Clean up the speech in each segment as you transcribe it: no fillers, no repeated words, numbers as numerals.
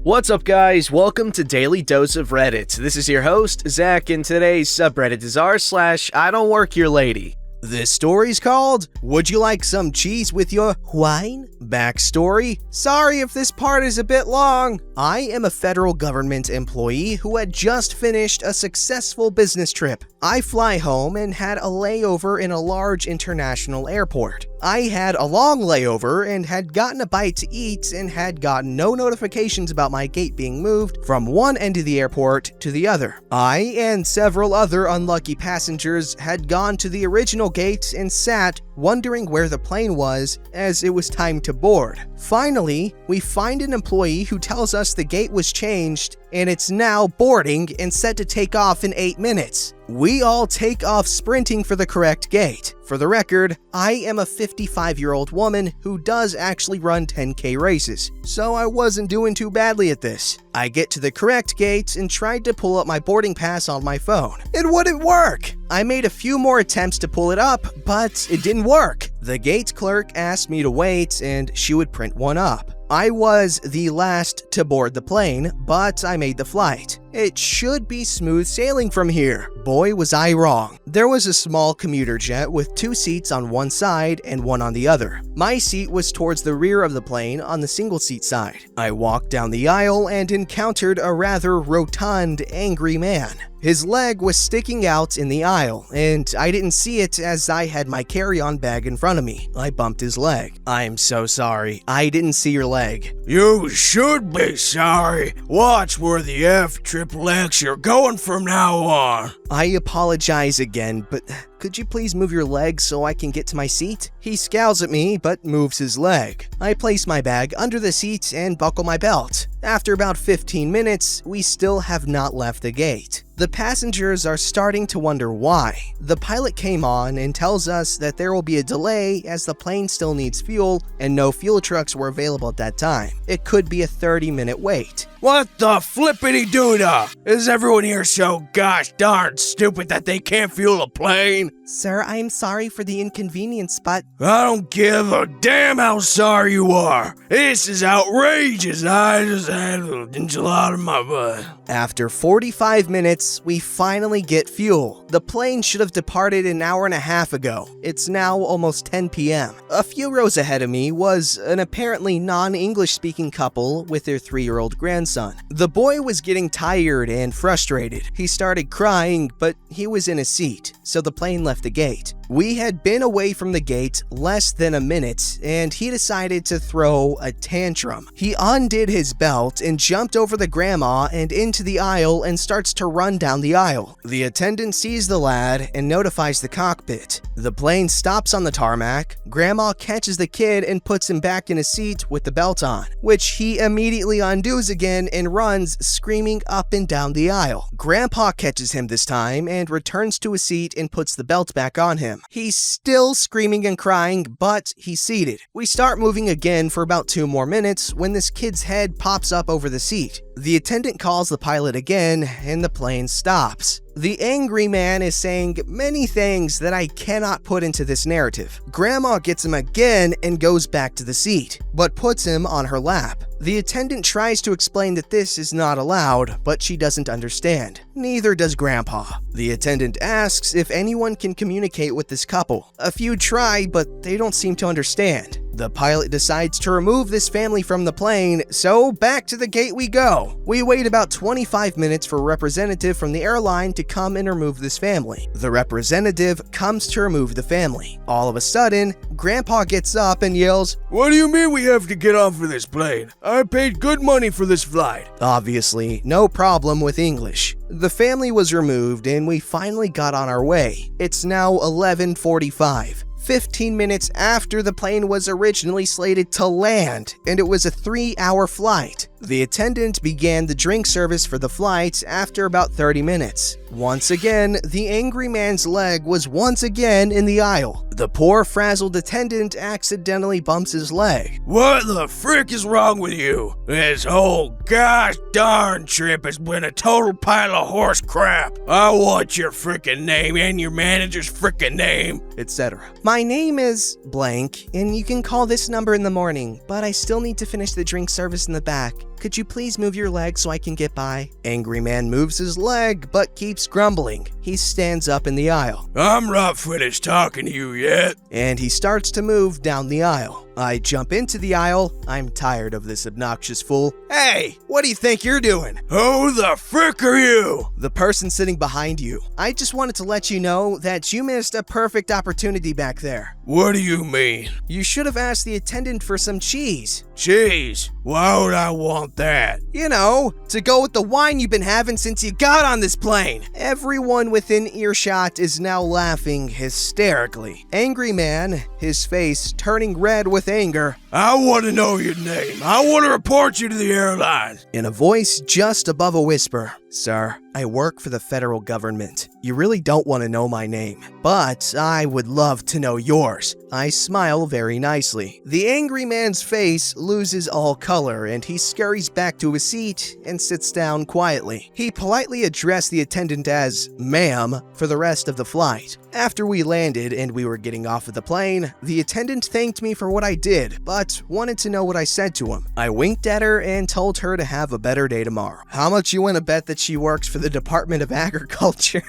What's up, guys? Welcome to Daily Dose of Reddit. This is your host, Zach, and today's subreddit is r/IDontWorkHerelady. This story's called, Would You Like Some Cheese with Your Wine? Backstory: sorry if this part is a bit long. I am a federal government employee who had just finished a successful business trip. I fly home and had a layover in a large international airport. I had a long layover and had gotten a bite to eat and had gotten no notifications about my gate being moved from one end of the airport to the other. I and several other unlucky passengers had gone to the original gate and sat wondering where the plane was as it was time to board. Finally, we find an employee who tells us the gate was changed and it's now boarding and set to take off in 8 minutes. We all take off sprinting for the correct gate. For the record, I am a 55-year-old woman who does actually run 10K races, so I wasn't doing too badly at this. I get to the correct gate and tried to pull up my boarding pass on my phone. It wouldn't work! I made a few more attempts to pull it up, but it didn't work. The gate clerk asked me to wait and she would print one up. I was the last to board the plane, but I made the flight. It should be smooth sailing from here. Boy, was I wrong. There was a small commuter jet with 2 seats on one side and one on the other. My seat was towards the rear of the plane on the single seat side. I walked down the aisle and encountered a rather rotund, angry man. His leg was sticking out in the aisle, and I didn't see it as I had my carry-on bag in front of me. I bumped his leg. I'm so sorry. I didn't see your leg. You should be sorry. Watch where the F-triple-X you're going from now on. I apologize again, but could you please move your leg so I can get to my seat? He scowls at me, but moves his leg. I place my bag under the seat and buckle my belt. After about 15 minutes, we still have not left the gate. The passengers are starting to wonder why. The pilot came on and tells us that there will be a delay as the plane still needs fuel and no fuel trucks were available at that time. It could be a 30-minute wait. What the flippity-doo-dah? Is everyone here so gosh darn stupid that they can't fuel a plane? Sir, I'm sorry for the inconvenience, but I don't give a damn how sorry you are. This is outrageous. I just had an enchilada in my butt. After 45 minutes, we finally get fuel. The plane should have departed an hour and a half ago. It's now almost 10 p.m. A few rows ahead of me was an apparently non-English speaking couple with their 3-year-old grandson. The boy was getting tired and frustrated. He started crying, but he was in a seat, so the plane left the gate. We had been away from the gate less than a minute, and he decided to throw a tantrum. He undid his belt and jumped over the grandma and into the aisle and starts to run down the aisle. The attendant sees the lad and notifies the cockpit. The plane stops on the tarmac. Grandma catches the kid and puts him back in his seat with the belt on, which he immediately undoes again and runs screaming up and down the aisle. Grandpa catches him this time and returns to his seat and puts the belt back on him. He's still screaming and crying, but he's seated. We start moving again for about 2 more minutes when this kid's head pops up over the seat. The attendant calls the pilot again, and the plane stops. The angry man is saying many things that I cannot put into this narrative. Grandma gets him again and goes back to the seat, but puts him on her lap. The attendant tries to explain that this is not allowed, but she doesn't understand. Neither does Grandpa. The attendant asks if anyone can communicate with this couple. A few try, but they don't seem to understand. The pilot decides to remove this family from the plane, so back to the gate we go. We wait about 25 minutes for a representative from the airline to come and remove this family. The representative comes to remove the family. All of a sudden, Grandpa gets up and yells, "What do you mean we have to get off of this plane? I paid good money for this flight." Obviously, no problem with English. The family was removed and we finally got on our way. It's now 11:45. 15 minutes after the plane was originally slated to land, and it was a 3-hour flight. The attendant began the drink service for the flight after about 30 minutes. Once again, the angry man's leg was once again in the aisle. The poor frazzled attendant accidentally bumps his leg. What the frick is wrong with you? This whole gosh darn trip has been a total pile of horse crap. I want your frickin' name and your manager's frickin' name, etc. My name is blank, and you can call this number in the morning, but I still need to finish the drink service in the back. could you please move your leg so I can get by? Angry man moves his leg, but keeps grumbling. He stands up in the aisle. I'm not finished talking to you yet. And he starts to move down the aisle. I jump into the aisle. I'm tired of this obnoxious fool. Hey, what do you think you're doing? Who the frick are you? The person sitting behind you. I just wanted to let you know that you missed a perfect opportunity back there. What do you mean? You should have asked the attendant for some cheese. Cheese? Why would I want that? You know, to go with the wine you've been having since you got on this plane. Everyone within earshot is now laughing hysterically. Angry man, his face turning red with anger. I want to know your name. I want to report you to the airline. In a voice just above a whisper. Sir, I work for the federal government. You really don't want to know my name, but I would love to know yours. I smile very nicely. The angry man's face loses all color and he scurries back to his seat and sits down quietly. He politely addressed the attendant as ma'am for the rest of the flight. After we landed and we were getting off of the plane, the attendant thanked me for what I did, but wanted to know what I said to him. I winked at her and told her to have a better day tomorrow. How much you want to bet that she works for the Department of Agriculture?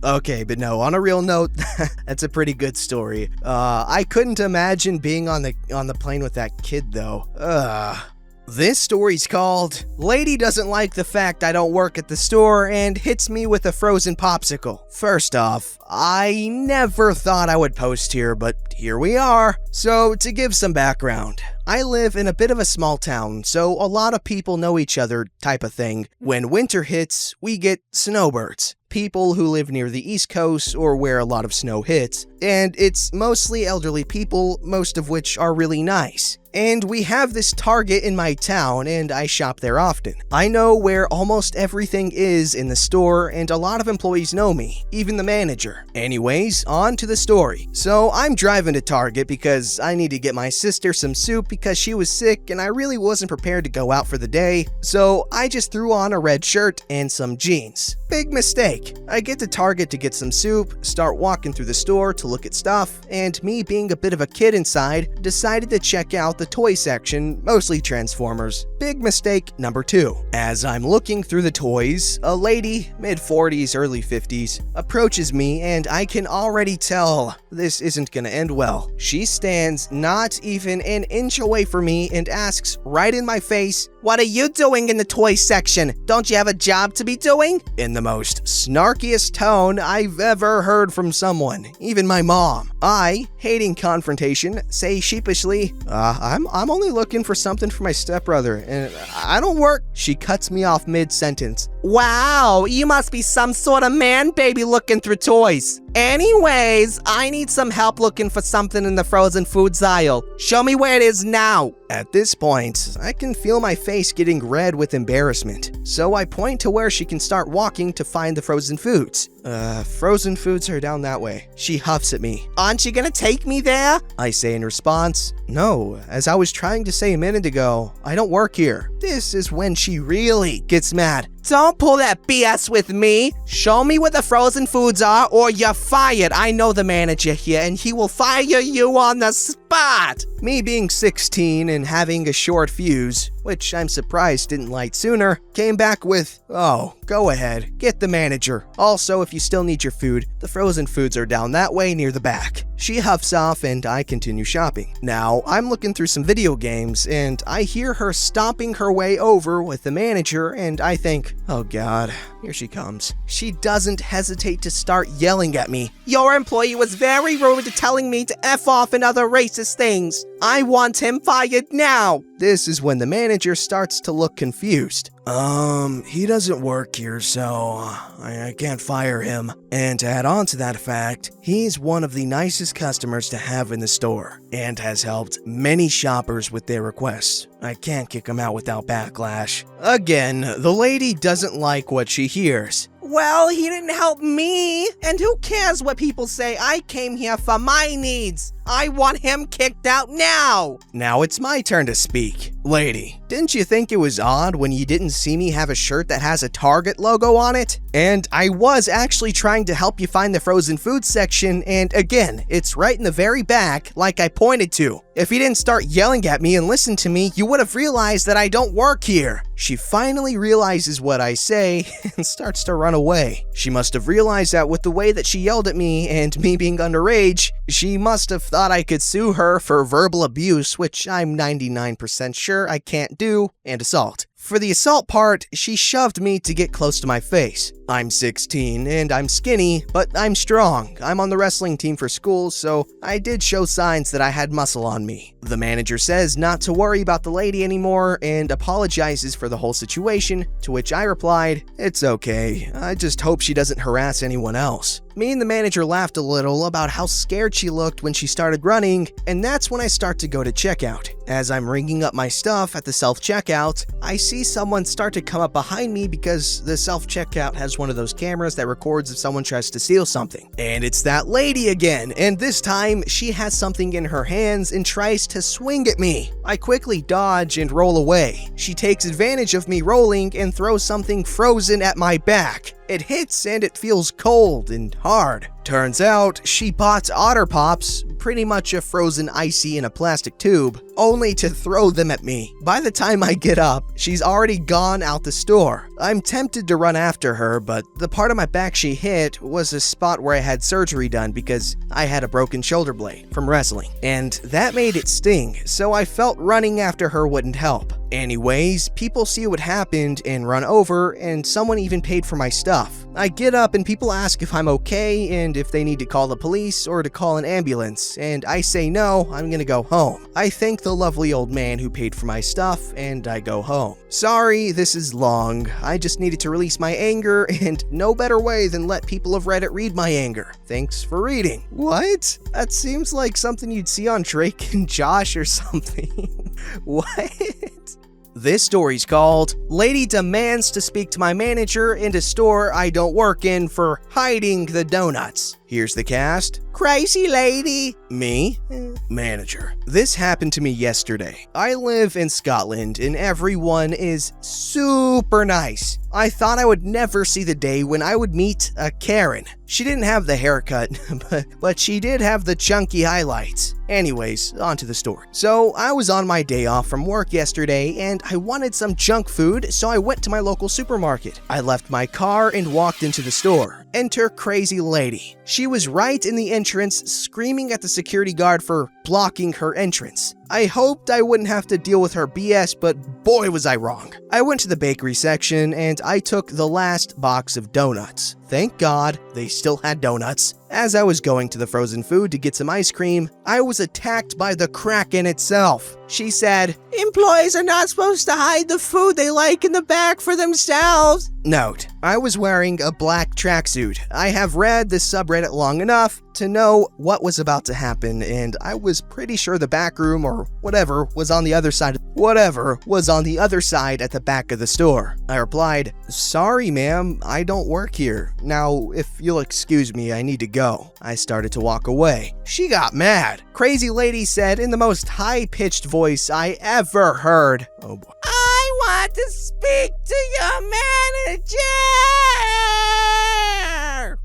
Okay, but no, on a real note, that's a pretty good story. I couldn't imagine being on the plane with that kid though. This story's called Lady Doesn't Like the Fact I Don't Work at the Store and Hits Me with a Frozen Popsicle. First off, I never thought I would post here, but here we are. So, to give some background, I live in a bit of a small town, so a lot of people know each other type of thing. When winter hits, we get snowbirds. People who live near the East Coast or where a lot of snow hits, and it's mostly elderly people, most of which are really nice. And we have this Target in my town, and I shop there often. I know where almost everything is in the store, and a lot of employees know me, even the manager. Anyways, on to the story. So I'm driving to Target because I need to get my sister some soup because she was sick and I really wasn't prepared to go out for the day, so I just threw on a red shirt and some jeans. Big mistake. I get to Target to get some soup, start walking through the store to look at stuff, and me being a bit of a kid inside, decided to check out the toy section, mostly Transformers. Big mistake number 2. As I'm looking through the toys, a lady, mid-40s, early 50s, approaches me and I can already tell this isn't gonna end well. She stands not even an inch away from me and asks right in my face, "What are you doing in the toy section? Don't you have a job to be doing?" In the most snarkiest tone I've ever heard from someone, even my mom. I, hating confrontation, say sheepishly, I'm only looking for something for my stepbrother, and I don't work." She cuts me off mid-sentence. "Wow, you must be some sort of man baby looking through toys. Anyways, I need some help looking for something in the frozen foods aisle. Show me where it is now." At this point, I can feel my face getting red with embarrassment, so I point to where she can start walking to find the frozen foods. Frozen foods are down that way. She huffs at me. "Aren't you gonna take me there?" I say in response. No, as I was trying to say a minute ago, I don't work here. This is when she really gets mad. "Don't pull that BS with me. Show me where the frozen foods are or you're fired. I know the manager here and he will fire you on the spot." Me being 16 and having a short fuse, which I'm surprised didn't light sooner, came back with, "Oh, go ahead, get the manager. Also, if you still need your food, the frozen foods are down that way near the back." She huffs off and I continue shopping. Now, I'm looking through some video games and I hear her stomping her way over with the manager and I think, oh god, here she comes. She doesn't hesitate to start yelling at me. "Your employee was very rude to telling me to F off and other racist things. I want him fired now." This is when the manager starts to look confused. He doesn't work here, so I can't fire him. And to add on to that fact, he's one of the nicest customers to have in the store, and has helped many shoppers with their requests. I can't kick him out without backlash. Again, the lady doesn't like what she hears. "Well, he didn't help me, and who cares what people say? I came here for my needs. I want him kicked out now! Now it's my turn to speak. Lady, didn't you think it was odd when you didn't see me have a shirt that has a Target logo on it? And I was actually trying to help you find the frozen food section, and again, it's right in the very back, like I pointed to. If you didn't start yelling at me and listen to me, you would have realized that I don't work here. She finally realizes what I say and starts to run away. She must have realized that with the way that she yelled at me and me being underage, she must have thought I could sue her for verbal abuse, which I'm 99% sure I can't do, and assault. For the assault part, she shoved me to get close to my face. I'm 16 and I'm skinny, but I'm strong. I'm on the wrestling team for school, so I did show signs that I had muscle on me. The manager says not to worry about the lady anymore and apologizes for the whole situation, to which I replied, "It's okay. I just hope she doesn't harass anyone else." Me and the manager laughed a little about how scared she looked when she started running, and that's when I start to go to checkout. As I'm ringing up my stuff at the self-checkout, I see someone start to come up behind me because the self-checkout has one of those cameras that records if someone tries to steal something. And it's that lady again, and this time she has something in her hands and tries to swing at me. I quickly dodge and roll away. She takes advantage of me rolling and throws something frozen at my back. It hits and it feels cold and hard. Turns out she bought Otter Pops, pretty much a frozen icy in a plastic tube, only to throw them at me. By the time I get up, she's already gone out the store. I'm tempted to run after her, but the part of my back she hit was a spot where I had surgery done because I had a broken shoulder blade from wrestling, and that made it sting, so I felt running after her wouldn't help. Anyways, people see what happened and run over, and someone even paid for my stuff. I get up and people ask if I'm okay and if they need to call the police or to call an ambulance, and I say no, I'm gonna go home. I thank the lovely old man who paid for my stuff, and I go home. Sorry, this is long. I just needed to release my anger, and no better way than let people of Reddit read my anger. Thanks for reading. What? That seems like something you'd see on Drake and Josh or something. What? This story's called Lady Demands to Speak to My Manager in a Store I Don't Work in for Hiding the Donuts. Here's the cast. Crazy lady. Me. Manager. This happened to me yesterday. I live in Scotland and everyone is super nice. I thought I would never see the day when I would meet a Karen. She didn't have the haircut, but she did have the chunky highlights. Anyways, on to the story. So, I was on my day off from work yesterday and I wanted some junk food, so I went to my local supermarket. I left my car and walked into the store. Enter Crazy Lady. She was right in the entrance, screaming at the security guard for blocking her entrance. I hoped I wouldn't have to deal with her BS, but boy was I wrong. I went to the bakery section and I took the last box of donuts. Thank God they still had donuts. As I was going to the frozen food to get some ice cream, I was attacked by the Kraken itself. She said, "Employees are not supposed to hide the food they like in the back for themselves." Note, I was wearing a black tracksuit. I have read this subreddit long enough to know what was about to happen, and I was pretty sure the back room or whatever was on the other side at the back of the store. I replied, "Sorry, ma'am, I don't work here. Now, if you'll excuse me, I need to go." I started to walk away. She got mad. Crazy Lady said in the most high-pitched voice I ever heard, "Oh boy. I want to speak to your manager!"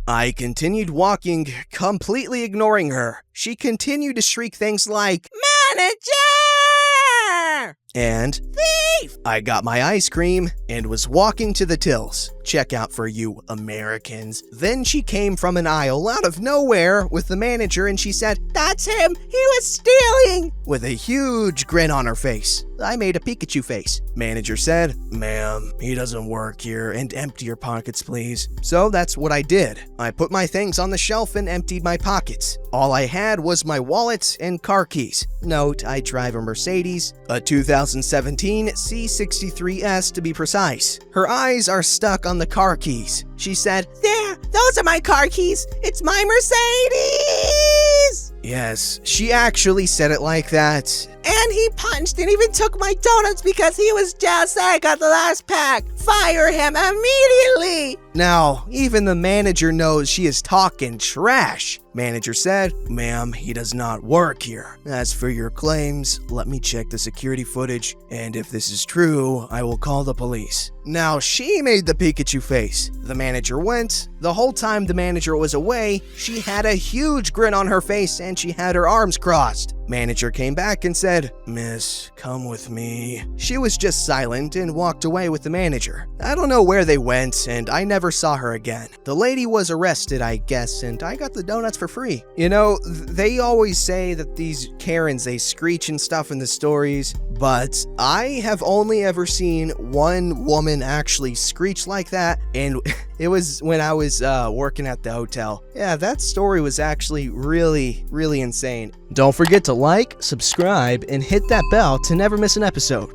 I continued walking, completely ignoring her. She continued to shriek things like, "Manager!" and "Thief!" I got my ice cream and was walking to the tills. Check out for you Americans. Then she came from an aisle out of nowhere with the manager and she said, "That's him! He was stealing!" with a huge grin on her face. I made a Pikachu face. Manager said, "Ma'am, he doesn't work here, and empty your pockets, please." So that's what I did. I put my things on the shelf and emptied my pockets. All I had was my wallet and car keys. Note, I drive a Mercedes, a 2017 C63S to be precise. Her eyes are stuck on the car keys. She said, "There, those are my car keys. It's my Mercedes!" Yes, she actually said it like that. And he punched and even took my donuts because he was jealous that I got the last pack. Fire him immediately. Now, even the manager knows she is talking trash. Manager said, "Ma'am, he does not work here. As for your claims, let me check the security footage, and if this is true, I will call the police." Now, she made the Pikachu face. The manager went. The whole time the manager was away, she had a huge grin on her face and she had her arms crossed. Manager came back and said, "Miss, come with me." She was just silent and walked away with the manager. I don't know where they went, and I never saw her again. The lady was arrested, I guess, and I got the donuts for free. You know, they always say that these Karens, they screech and stuff in the stories, but I have only ever seen one woman actually screech like that, and it was when I was working at the hotel. Yeah, that story was actually really insane. Don't forget to like, subscribe, and hit that bell to never miss an episode.